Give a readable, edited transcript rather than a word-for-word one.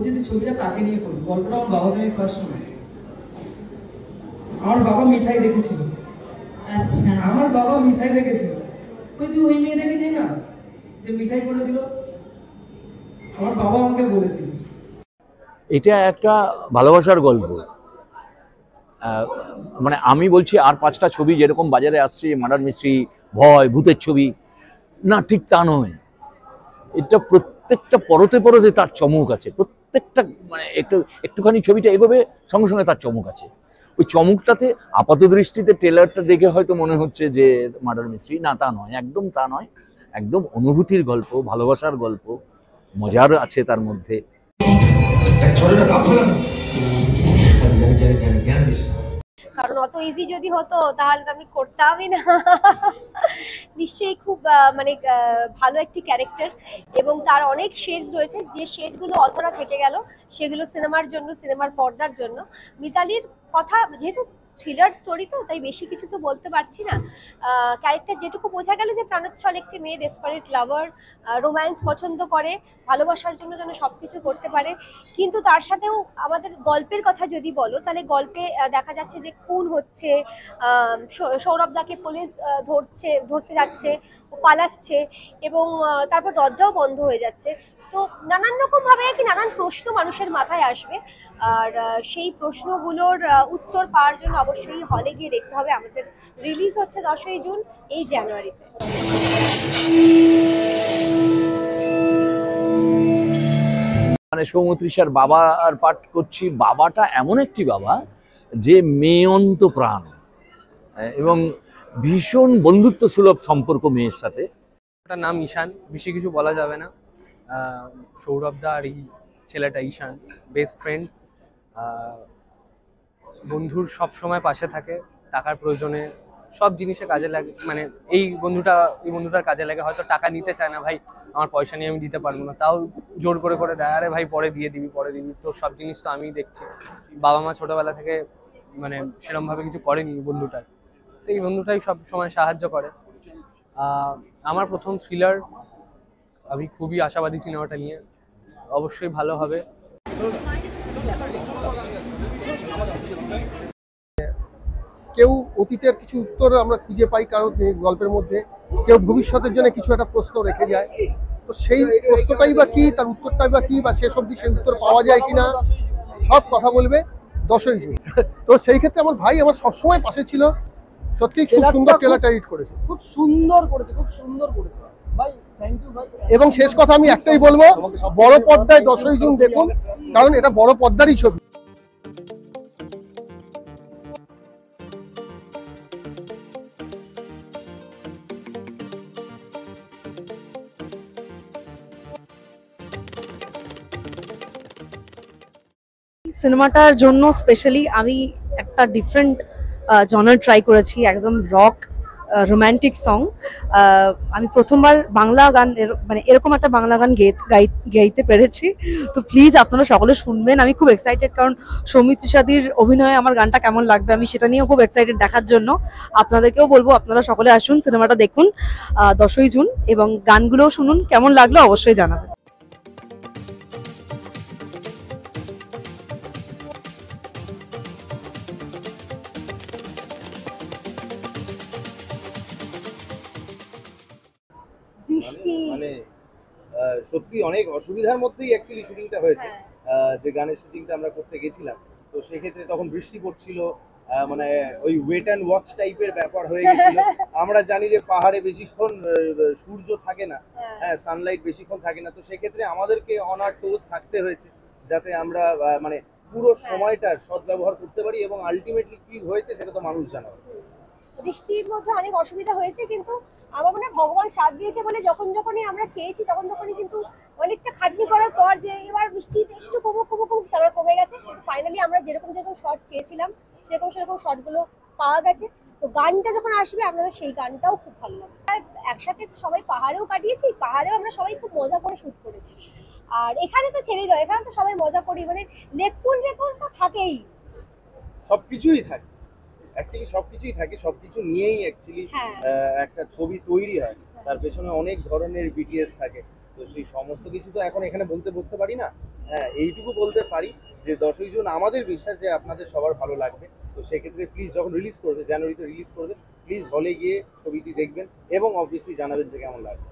যদি ছবিটা কাকে নিয়ে করি, গল্পটা আমার বাবাকে আমি ফার্স্ট শুনি। আমার বাবা মিঠাই দেখেছিল। আচ্ছা, আমার বাবা মিঠাই দেখেছিল। তুই ওই মেয়েটাকে নিয়ে না, যে মিঠাই করেছিল, আমার বাবা আমাকে বলেছিল। এটা একটা ভালোবাসার গল্প। মানে আমি বলছি আর 5টা ছবি যেরকম বাজারে আসছে, মার্ডার মিস্ট্রি, ভয়, ভূতের ছবি, না ঠিক তা নয়। এটা প্রত্যেকটা পরতে পরতে তার চমক আছে। প্রত্যেকটা মানে একটুখানি ছবিটা এগোবে, সঙ্গে সঙ্গে তার চমক আছে। ওই চমকটাতে আপাত দৃষ্টিতে ট্রেলারটা দেখে হয়তো মনে হচ্ছে যে মার্ডার মিস্ট্রি, না তা নয়, একদম তা নয়। একদম অনুভূতির গল্প, ভালোবাসার গল্প, মজার আছে তার মধ্যে। কারণ অত ইজি যদি হতো তাহলে তো আমি করতামই না। নিশ্চয়ই খুব মানে ভালো একটি ক্যারেক্টার, এবং তার অনেক শেডস রয়েছে, যে শেডগুলো অধরা থেকে গেল সেগুলো সিনেমার জন্য, সিনেমার পর্দার জন্য। মিতালির কথা যেহেতু থ্রিলার স্টোরি, তো তাই বেশি কিছু তো বলতে পারছি না। ক্যারেক্টার যেটুকু বোঝা গেল যে প্রাণোচ্ছল একটি মেয়ে, ডেসপারেট লাভার, রোম্যান্স পছন্দ করে, ভালোবাসার জন্য যেন সব কিছু করতে পারে। কিন্তু তার সাথেও আমাদের গল্পের কথা যদি বলো, তাহলে গল্পে দেখা যাচ্ছে যে খুন হচ্ছে, সৌরভদাকে পুলিশ ধরতে যাচ্ছে, ও পালাচ্ছে, এবং তারপর দরজাও বন্ধ হয়ে যাচ্ছে। তো নানান রকমভাবে আর কি নানান প্রশ্ন মানুষের মাথায় আসবে, আর সেই প্রশ্নগুলোর উত্তর পাওয়ার জন্য অবশ্যই হলে গিয়ে দেখতে হবে। আমাদের রিলিজ হচ্ছে 10ই জুন এই জানুয়ারিতে। মানে সৌমিত্রিষার বাবা আর পাঠ করছি। বাবাটা এমন একটি বাবা যে মেয়ন্ত প্রাণ, এবং ভীষণ বন্ধুত্ব সুলভ সম্পর্ক মেয়ের সাথে। তার নাম ঈশান, বেশি কিছু বলা যাবে না। সৌরভদা আর এই ছেলেটা ঈশান বেস্ট ফ্রেন্ড, বন্ধুর সব সময় পাশে থাকে, টাকার প্রয়োজনে সব জিনিসে কাজে লাগে। মানে এই বন্ধুটার কাজে লাগে। হয়তো টাকা নিতে চায় না, ভাই আমার পয়সা নিয়ে আমি দিতে পারবো না, তাও জোর করে করে দেয়, আরে ভাই পরে দিয়ে দিবি, পরে দিবি। তো সব জিনিস তো আমিই দেখছি। বাবা মা ছোটবেলা থেকে মানে সেরকমভাবে কিছু করেনি বন্ধুটার, তো এই বন্ধুটাই সব সময় সাহায্য করে। আমার প্রথম থ্রিলার, আমি খুবই আশাবাদী সিনেমাটা নিয়ে, অবশ্যই ভালো হবে। কেউ অতীতের কিছু উত্তর আমরা খুঁজে পাই কারণ গল্পের মধ্যে, কেউ ভবিষ্যতের জন্য কিছু একটা প্রশ্ন রেখে যায়। তো সেই প্রশ্নটাই বা কি, তার উত্তরটাই বা কি, বা শেষ অবধি সেই উত্তর পাওয়া যায় কিনা, সব কথা বলবে 10ই জুন। তো সেই ক্ষেত্রে আমার ভাই আমার সবসময় পাশে ছিল। সত্যি খুব সুন্দর ট্রেলারটা এডিট করেছে, খুব সুন্দর করেছে, খুব সুন্দর করেছে ভাই। থ্যাংক ইউ ভাই। এবং শেষ কথা আমি একটাই বলবো, বড় পর্দায় 10ই জুন দেখুন, কারণ এটা বড় পর্দারই ছবি। সিনেমাটার জন্য স্পেশালি আমি একটা ডিফারেন্ট জনার ট্রাই করেছি, একদম রক রোম্যান্টিক সং। আমি প্রথমবার বাংলা গান মানে এরকম একটা বাংলা গান গাইতে পেরেছি। তো প্লিজ আপনারা সকলে শুনবেন। আমি খুব এক্সাইটেড, কারণ সৌমিত্রিষাদির অভিনয়ে আমার গানটা কেমন লাগবে আমি সেটা নিয়েও খুব এক্সাইটেড দেখার জন্য। আপনাদেরকেও বলবো আপনারা সকলে আসুন, সিনেমাটা দেখুন 10ই জুন, এবং গানগুলোও শুনুন। কেমন লাগলো অবশ্যই জানাবেন। মানে সত্যি অনেক অসুবিধার মধ্যেই অ্যাকচুয়ালি শুটিংটা হয়েছে। যে গানের শুটিংটা আমরা করতে গেছিলাম, তো সেক্ষেত্রে তখন বৃষ্টি পড়ছিল, মানে ওই ওয়েট অ্যান্ড ওয়াচ টাইপের ব্যাপার হয়ে গেছিল। আমরা জানি যে পাহাড়ে বেশিক্ষণ সূর্য থাকে না, হ্যাঁ সানলাইট বেশিক্ষণ থাকে না, তো সেক্ষেত্রে আমাদেরকে অন আর টোজ থাকতে হয়েছে। যাতে আমরা মানে পুরো সময়টার সদ্ব্যবহার করতে পারি এবং আলটিমেটলি কি হয়েছে সেটা তো মানুষ জানাবে। বৃষ্টির মধ্যে অনেক অসুবিধা হয়েছে, কিন্তু আমার মনে হয় ভগবান সাথ দিয়েছে বলে যখনই আমরা চেয়েছি তখনই কিন্তু অনেকটা খাটনি করার পর যে এবার বৃষ্টিটা একটু কমুক তারপর কমে গেছে, কিন্তু ফাইনালি আমরা যেরকম শট চেয়েছিলাম সেরকম শটগুলো পাওয়া গেছে। তো গানটা যখন আসবে আপনারা সেই গানটাও খুব ভালো লাগবে। আর একসাথে তো সবাই পাহাড়েও কাটিয়েছি, পাহাড়েও আমরা সবাই খুব মজা করে শুট করেছি। আর এখানে তো ছেড়েই দাও, এখানে তো সবাই মজা করি, মানে লেকুন তো থাকেই, সবকিছুই থাকে অ্যাকচুয়ালি, সবকিছুই থাকে, সবকিছু নিয়েই অ্যাকচুয়ালি একটা ছবি তৈরি হয়। তার পেছনে অনেক ধরনের বিটিএস থাকে, তো সেই সমস্ত কিছু তো এখন এখানে বসতে পারি না। হ্যাঁ, এইটুকু বলতে পারি যে 10ই জুন আমাদের বিশ্বাস যে আপনাদের সবার ভালো লাগবে। তো সেক্ষেত্রে প্লিজ যখন রিলিজ করবে, জানুয়ারিতে রিলিজ করবে, প্লিজ হলে গিয়ে ছবিটি দেখবেন এবং অবভিয়াসলি জানাবেন যে কেমন লাগবে।